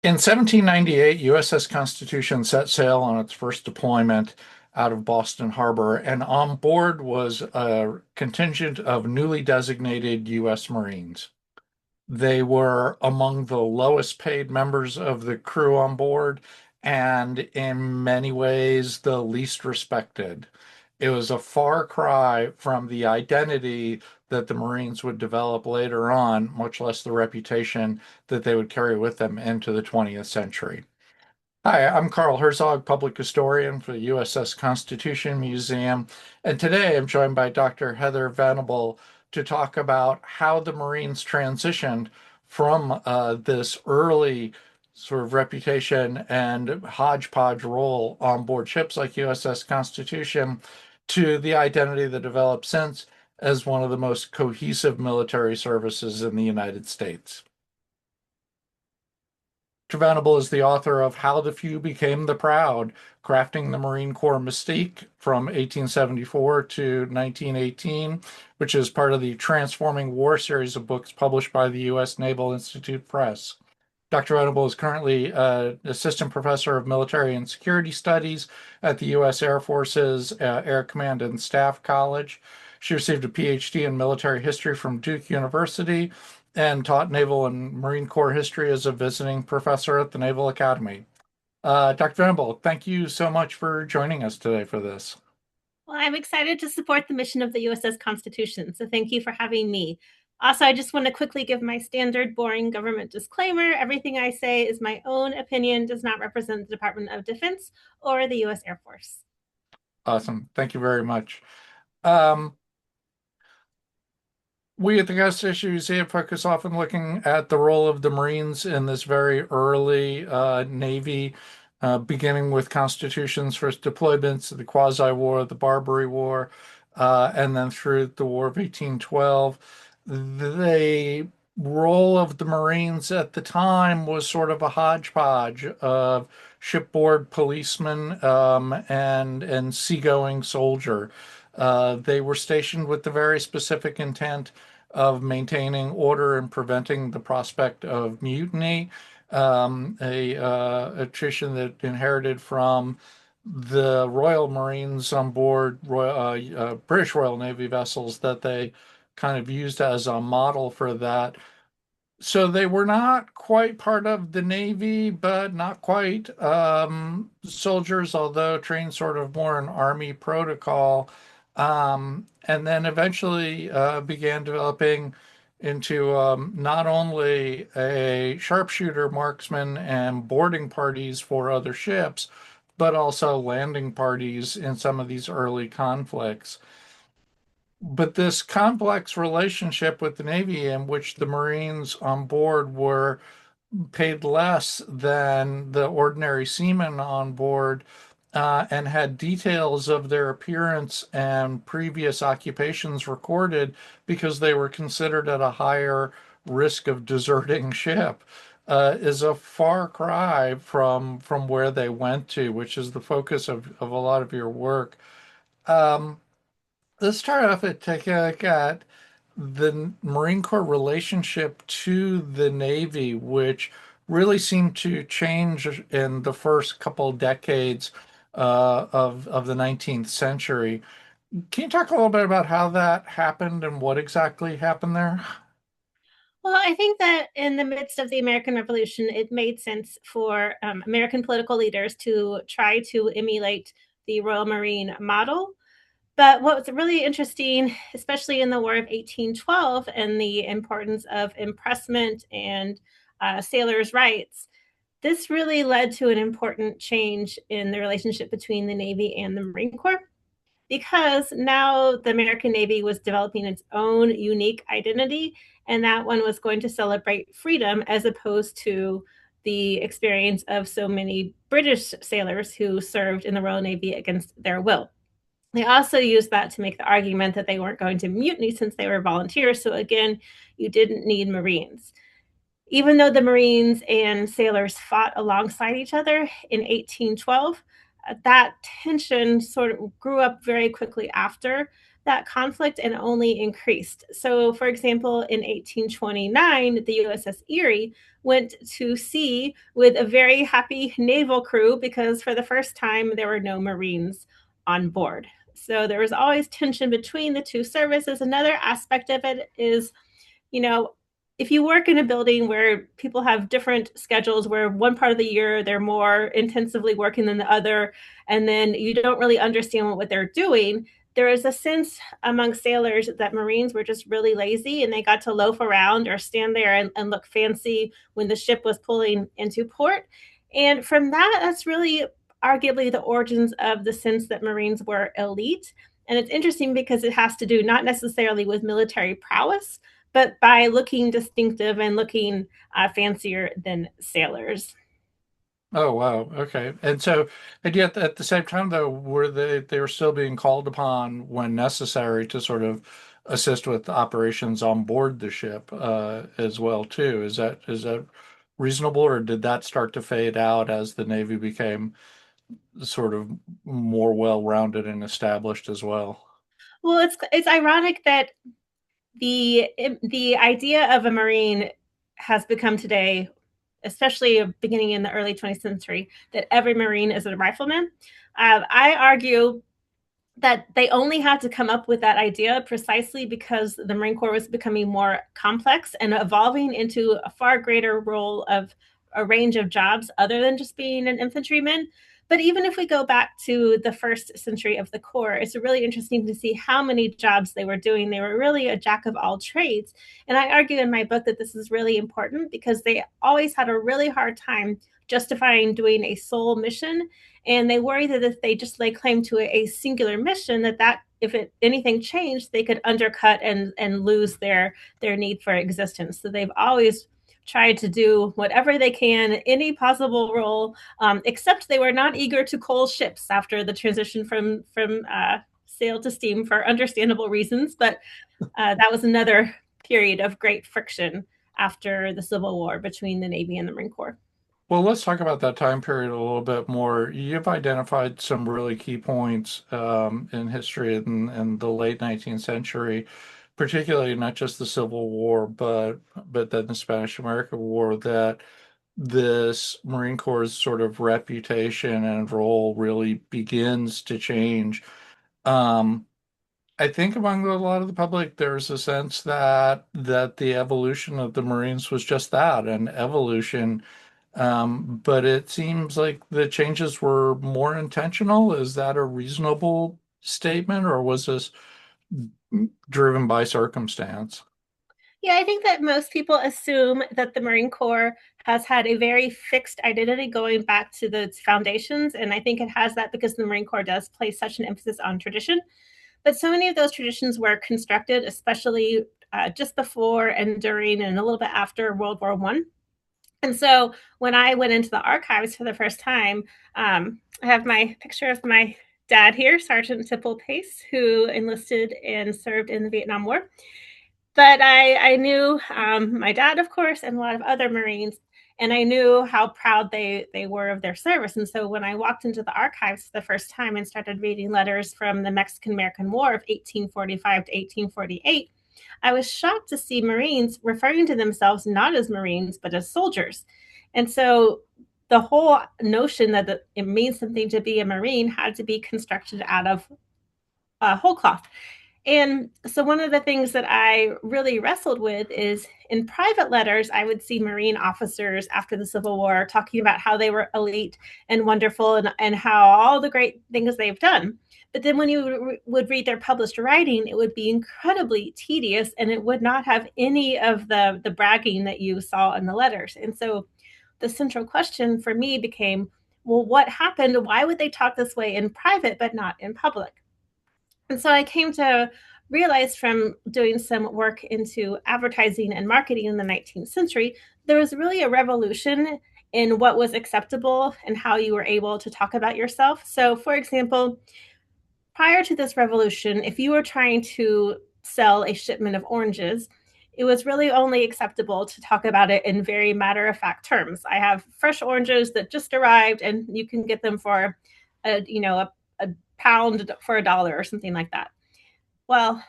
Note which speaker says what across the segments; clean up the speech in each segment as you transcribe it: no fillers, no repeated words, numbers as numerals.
Speaker 1: In 1798, USS Constitution set sail on its first deployment out of Boston Harbor, and on board was a contingent of newly designated U.S. Marines. They were among the lowest paid members of the crew on board, and in many ways, the least respected. It was a far cry from the identity that the Marines would develop later on, much less the reputation that they would carry with them into the 20th century. Hi, I'm Carl Herzog, public historian for the USS Constitution Museum, and today I'm joined by Dr. Heather Venable to talk about how the Marines transitioned from this early sort of reputation and hodgepodge role on board ships like USS Constitution to the identity that developed since as one of the most cohesive military services in the United States. Venable is the author of How the Few Became the Proud, Crafting the Marine Corps Mystique from 1874 to 1918, which is part of the Transforming War series of books published by the U.S. Naval Institute Press. Dr. Venable is currently Assistant Professor of Military and Security Studies at the U.S. Air Force's Air Command and Staff College. She received a PhD in military history from Duke University and taught Naval and Marine Corps history as a visiting professor at the Naval Academy. Dr. Venable, thank you so much for joining us today for this.
Speaker 2: Well, I'm excited to support the mission of the USS Constitution, so thank you for having me. Also, I just want to quickly give my standard boring government disclaimer. Everything I say is my own opinion, does not represent the Department of Defense or the U.S. Air Force.
Speaker 1: Awesome. Thank you very much. Um, We at the Constitution Museum focus often looking at the role of the Marines in this very early Navy, beginning with Constitution's first deployments, the Quasi-War, the Barbary War, and then through the War of 1812. The role of the Marines at the time was sort of a hodgepodge of shipboard policemen and seagoing soldier. They were stationed with the very specific intent of maintaining order and preventing the prospect of mutiny, a tradition that inherited from the Royal Marines on board British Royal Navy vessels that they kind of used as a model for that. So they were not quite part of the Navy, but not quite soldiers, although trained sort of more in Army protocol. And then eventually began developing into not only a sharpshooter, marksman, and boarding parties for other ships, but also landing parties in some of these early conflicts. But this complex relationship with the Navy, in which the Marines on board were paid less than the ordinary seamen on board, and had details of their appearance and previous occupations recorded because they were considered at a higher risk of deserting ship, is a far cry from where they went to, which is the focus of a lot of your work. Um, let's start off at taking a look at the Marine Corps relationship to the Navy, which really seemed to change in the first couple decades of the 19th century. Can you talk a little bit about how that happened and what exactly happened there?
Speaker 2: Well, I think that in the midst of the American Revolution, it made sense for American political leaders to try to emulate the Royal Marine model. But what was really interesting, especially in the War of 1812 and the importance of impressment and sailors' rights, this really led to an important change in the relationship between the Navy and the Marine Corps because now the American Navy was developing its own unique identity, and that one was going to celebrate freedom as opposed to the experience of so many British sailors who served in the Royal Navy against their will. They also used that to make the argument that they weren't going to mutiny since they were volunteers. So again, you didn't need Marines. Even though the Marines and sailors fought alongside each other in 1812, that tension sort of grew up very quickly after that conflict and only increased. So, for example, in 1829, the USS Erie went to sea with a very happy naval crew because for the first time there were no Marines on board. So there was always tension between the two services. Another aspect of it is, you know, if you work in a building where people have different schedules, where one part of the year they're more intensively working than the other, and then you don't really understand what they're doing, there is a sense among sailors that Marines were just really lazy and they got to loaf around or stand there and look fancy when the ship was pulling into port. And from that, that's really arguably the origins of the sense that Marines were elite. And it's interesting because it has to do not necessarily with military prowess, but by looking distinctive and looking fancier than sailors.
Speaker 1: Oh wow. Okay. And so, and yet at the same time though, were they were still being called upon when necessary to sort of assist with operations on board the ship as well too. Is that reasonable, or did that start to fade out as the Navy became sort of more well-rounded and established as well?
Speaker 2: Well, it's ironic that the idea of a Marine has become today, especially beginning in the early 20th century, that every Marine is a rifleman. I argue that they only had to come up with that idea precisely because the Marine Corps was becoming more complex and evolving into a far greater role of a range of jobs other than just being an infantryman. But even if we go back to the first century of the Corps, it's really interesting to see how many jobs they were doing. They were really a jack of all trades. And I argue in my book that this is really important because they always had a really hard time justifying doing a sole mission, and they worry that if they just lay claim to a singular mission, that if anything changed, they could undercut and lose their need for existence. So they've always tried to do whatever they can, any possible role, except they were not eager to coal ships after the transition from sail to steam for understandable reasons. But that was another period of great friction after the Civil War between the Navy and the Marine Corps.
Speaker 1: Well, let's talk about that time period a little bit more. You've identified some really key points in history in the late 19th century, particularly not just the Civil War, but then the Spanish American War, that this Marine Corps' sort of reputation and role really begins to change. Um, I think among a lot of the public, there's a sense that the evolution of the Marines was just that, an evolution. But it seems like the changes were more intentional. Is that a reasonable statement, or was this driven by circumstance?
Speaker 2: Yeah, I think that most people assume that the Marine Corps has had a very fixed identity going back to the foundations. And I think it has that because the Marine Corps does place such an emphasis on tradition. But so many of those traditions were constructed, especially just before and during and a little bit after World War One. And so when I went into the archives for the first time, I have my picture of my dad here, Sergeant Tipple Pace, who enlisted and served in the Vietnam War. But I knew my dad, of course, and a lot of other Marines, and I knew how proud they were of their service. And so when I walked into the archives for the first time and started reading letters from the Mexican American War of 1845 to 1848, I was shocked to see Marines referring to themselves not as Marines, but as soldiers. And so the whole notion that it means something to be a Marine had to be constructed out of whole cloth. And so one of the things that I really wrestled with is in private letters, I would see Marine officers after the Civil War talking about how they were elite and wonderful and how all the great things they've done. But then when you would read their published writing, it would be incredibly tedious and it would not have any of the bragging that you saw in the letters. And so the central question for me became, well, what happened? Why would they talk this way in private but not in public? And so I came to realize from doing some work into advertising and marketing in the 19th century, there was really a revolution in what was acceptable and how you were able to talk about yourself. So, for example, prior to this revolution, if you were trying to sell a shipment of oranges, it was really only acceptable to talk about it in very matter of fact terms. I have fresh oranges that just arrived, and you can get them for a pound for $1 or something like that. Well,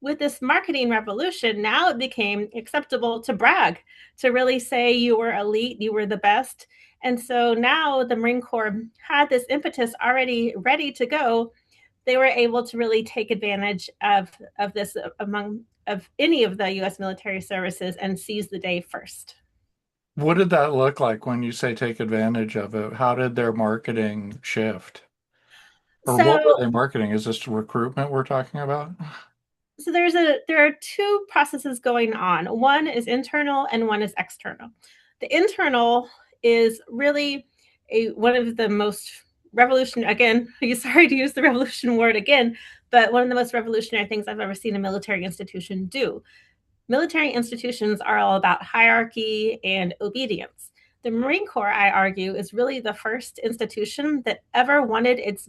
Speaker 2: with this marketing revolution, now it became acceptable to brag, to really say you were elite, you were the best. And so now the Marine Corps had this impetus already ready to go. They were able to really take advantage of this among of any of the U.S. military services and seize the day first.
Speaker 1: What did that look like when you say take advantage of it? How did their marketing shift? Or
Speaker 2: So,
Speaker 1: what were they marketing? Is this recruitment we're talking about?
Speaker 2: so there are two processes going on. One is internal and one is external. The internal is really one of the most revolution again. Sorry to use the revolution word again, but one of the most revolutionary things I've ever seen a military institution do. Military institutions are all about hierarchy and obedience. The Marine Corps, I argue, is really the first institution that ever wanted its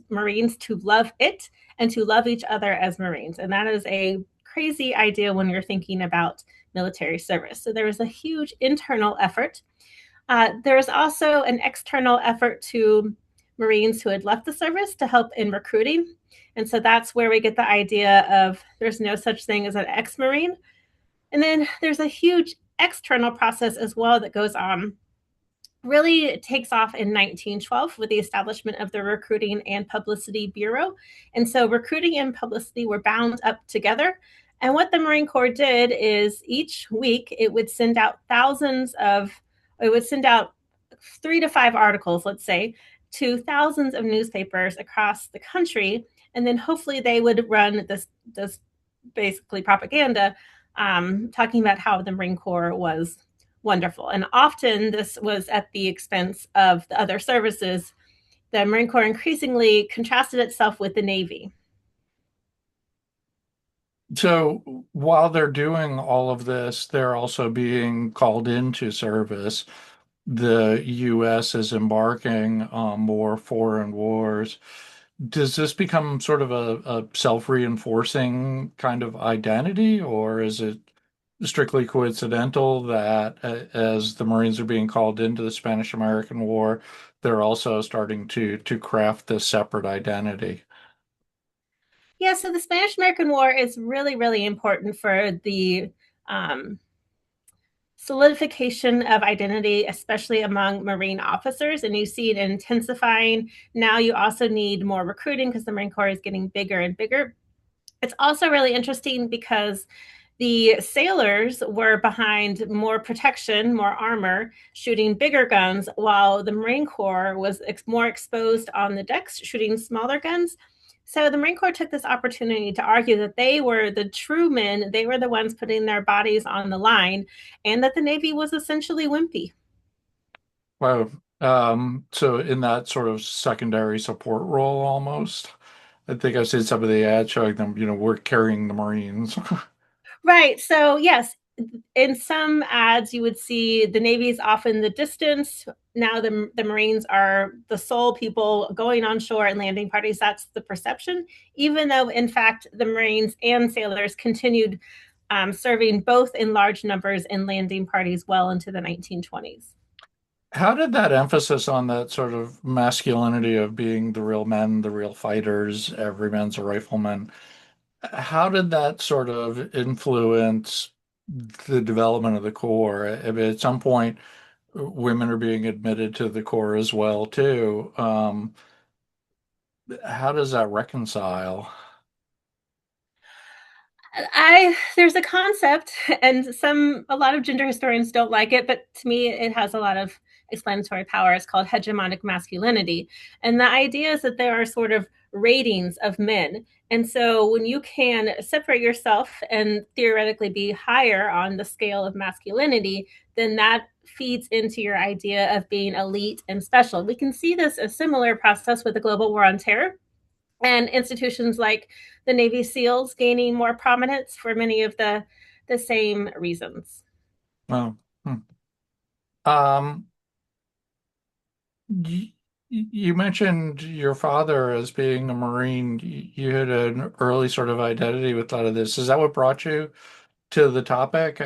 Speaker 2: Marines to love it and to love each other as Marines. And that is a crazy idea when you're thinking about military service. So there was a huge internal effort. There was also an external effort to Marines who had left the service to help in recruiting. And so that's where we get the idea of there's no such thing as an ex Marine. And then there's a huge external process as well that goes on. Really it takes off in 1912 with the establishment of the Recruiting and Publicity Bureau. And so recruiting and publicity were bound up together. And what the Marine Corps did is each week it would send out it would send out 3 to 5 articles, let's say, to thousands of newspapers across the country. And then hopefully they would run this basically propaganda talking about how the Marine Corps was wonderful. And often this was at the expense of the other services. The Marine Corps increasingly contrasted itself with the Navy.
Speaker 1: So while they're doing all of this, they're also being called into service. The U.S. is embarking on more foreign wars. Does this become sort of a self-reinforcing kind of identity, or is it strictly coincidental that as the Marines are being called into the Spanish-American War, they're also starting to craft this separate identity?
Speaker 2: Yeah, so the Spanish American War is really, really important for the um, solidification of identity, especially among Marine officers. And you see it intensifying. Now you also need more recruiting because the Marine Corps is getting bigger and bigger. It's also really interesting because the sailors were behind more protection, more armor, shooting bigger guns, while the Marine Corps was more exposed on the decks, shooting smaller guns. So the Marine Corps took this opportunity to argue that they were the true men, they were the ones putting their bodies on the line, and that the Navy was essentially wimpy.
Speaker 1: Wow. So in that sort of secondary support role almost, I think I've seen some of the ads showing them, we're carrying the Marines.
Speaker 2: Right. So, yes, in some ads, you would see the Navy is off in the distance. Now, the Marines are the sole people going on shore and landing parties. That's the perception, even though, in fact, the Marines and sailors continued serving both in large numbers in landing parties well into the 1920s.
Speaker 1: How did that emphasis on that sort of masculinity of being the real men, the real fighters, every man's a rifleman, how did that sort of influence the development of the Corps? I mean, at some point, women are being admitted to the Corps as well, too. How does that reconcile?
Speaker 2: I There's a concept, and a lot of gender historians don't like it, but to me, it has a lot of explanatory power. It's called hegemonic masculinity, and the idea is that there are sort of ratings of men, and so when you can separate yourself and theoretically be higher on the scale of masculinity, then that feeds into your idea of being elite and special. We can see this a similar process with the global war on terror and institutions like the Navy SEALs gaining more prominence for many of the same reasons.
Speaker 1: Well, hmm. Um, y- you mentioned your father as being a Marine. You had an early sort of identity with a lot of this. Is that what brought you to the topic?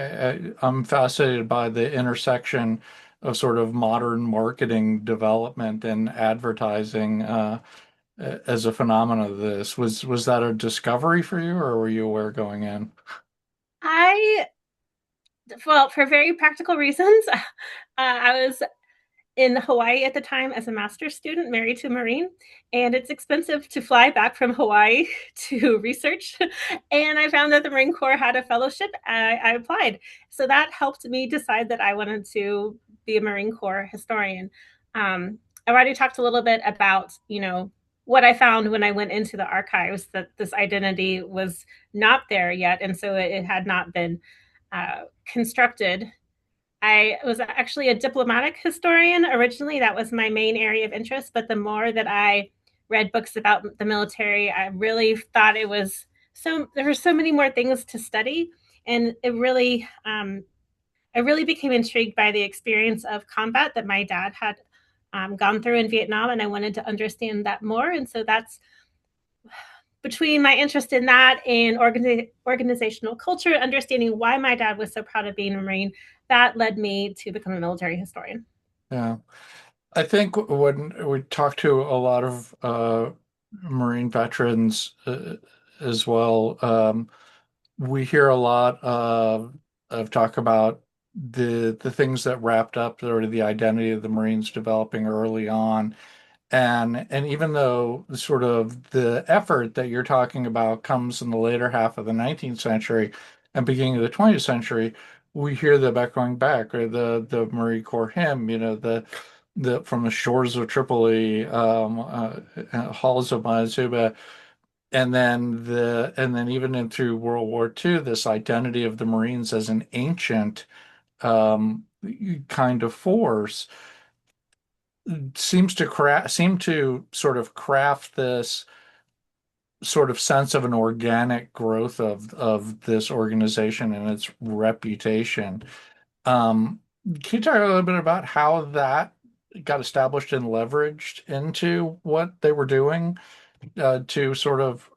Speaker 1: I'm fascinated by the intersection of sort of modern marketing development and advertising. as a phenomenon of this. Was that a discovery for you, or were you aware going in?
Speaker 2: I, well, for very practical reasons, I was in Hawaii at the time as a master's student, married to a Marine, and it's expensive to fly back from Hawaii to research. And I found that the Marine Corps had a fellowship. I applied. So that helped me decide that I wanted to be a Marine Corps historian. I already talked a little bit about, what I found when I went into the archives, that this identity was not there yet. And so it had not been constructed. I was actually a diplomatic historian originally. That was my main area of interest. But the more that I read books about the military, I really thought it was there were so many more things to study. And I really became intrigued by the experience of combat that my dad had gone through in Vietnam. And I wanted to understand that more. And so that's between my interest in that and organizational culture, understanding why my dad was so proud of being a Marine, that led me to become a military historian.
Speaker 1: Yeah. I think when we talk to a lot of Marine veterans as well, we hear a lot of talk about the things that wrapped up or the identity of the Marines developing early on. And even though sort of the effort that you're talking about comes in the later half of the 19th century and beginning of the 20th century, we hear the about going back, or the Marine Corps hymn, the from the shores of Tripoli, halls of Montezuma, and then even in through World War II, this identity of the Marines as an ancient um, kind of force seem to sort of craft this sort of sense of an organic growth of this organization and its reputation. Can you talk a little bit about how that got established and leveraged into what they were doing to sort of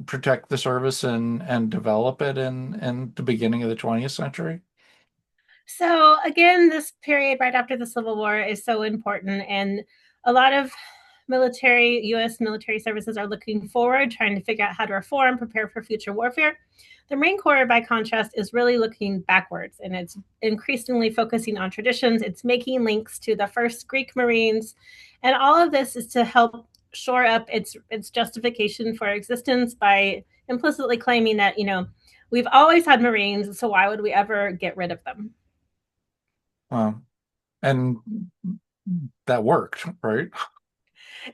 Speaker 1: protect the service and develop it in the beginning of the 20th century?
Speaker 2: So again, this period right after the Civil War is so important, and a lot of U.S. military services are looking forward, trying to figure out how to reform, prepare for future warfare. The Marine Corps, by contrast, is really looking backwards, and it's increasingly focusing on traditions. It's making links to the first Greek Marines, and all of this is to help shore up its justification for existence by implicitly claiming that we've always had Marines, so why would we ever get rid of them?
Speaker 1: And that worked, right?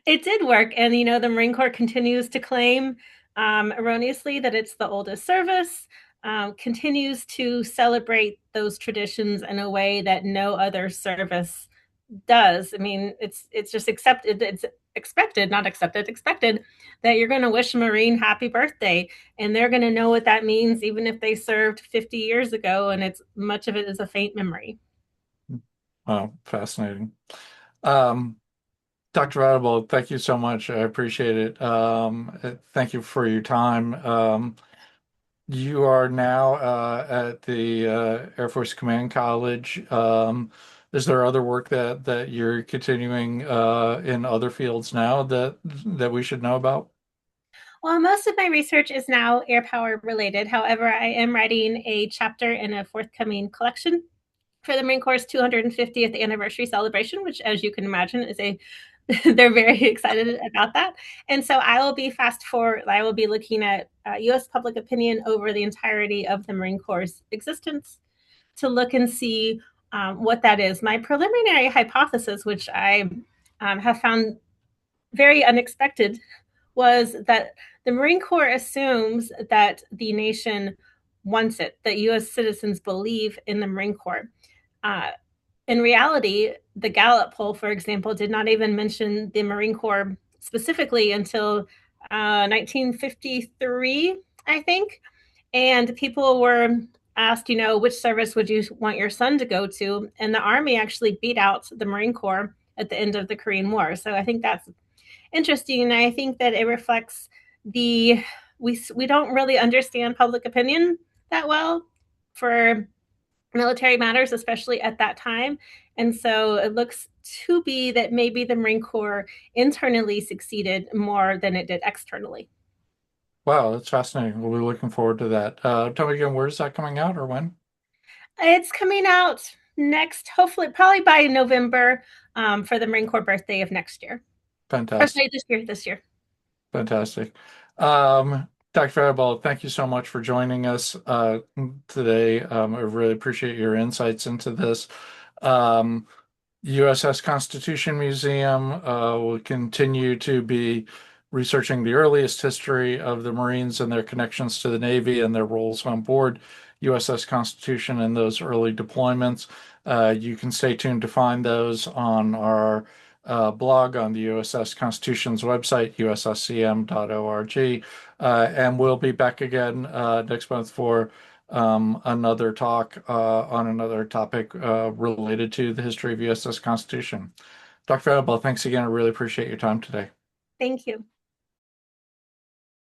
Speaker 2: It did work. And, the Marine Corps continues to claim erroneously that it's the oldest service, continues to celebrate those traditions in a way that no other service does. I mean, it's just accepted. It's expected, not accepted, expected that you're going to wish a Marine happy birthday, and they're going to know what that means, even if they served 50 years ago, and it's much of it is a faint memory.
Speaker 1: Oh, fascinating. Um, Dr. Venable, thank you so much. I appreciate it. Thank you for your time. You are now at the Air Force Command College. Is there other work that you're continuing in other fields now that we should know about?
Speaker 2: Well, most of my research is now air power related. However, I am writing a chapter in a forthcoming collection for the Marine Corps' 250th anniversary celebration, which, as you can imagine, is they're very excited about that. And so I will be looking at US public opinion over the entirety of the Marine Corps' existence to look and see what that is. My preliminary hypothesis, which I have found very unexpected, was that the Marine Corps assumes that the nation wants it, that US citizens believe in the Marine Corps. Uh, in reality, the Gallup poll, for example, did not even mention the Marine Corps specifically until 1953, I think. And people were asked, which service would you want your son to go to? And the Army actually beat out the Marine Corps at the end of the Korean War. So I think that's interesting. And I think that it reflects we don't really understand public opinion that well for military matters, especially at that time. And so it looks to be that maybe the Marine Corps internally succeeded more than it did externally.
Speaker 1: Wow, that's fascinating. We'll be looking forward to that. Tell me again, where's that coming out or when?
Speaker 2: It's coming out next, hopefully, probably by November for the Marine Corps birthday of next year. Or
Speaker 1: Fantastic.
Speaker 2: sorry, this year.
Speaker 1: Fantastic. Dr. Venable, thank you so much for joining us today. I really appreciate your insights into this. Um, USS Constitution Museum will continue to be researching the earliest history of the Marines and their connections to the Navy and their roles on board USS Constitution and those early deployments. You can stay tuned to find those on our blog on the USS Constitution's website, usscm.org. And we'll be back again next month for another talk on another topic related to the history of USS Constitution. Dr. Venable, thanks again. I really appreciate your time today.
Speaker 2: Thank you.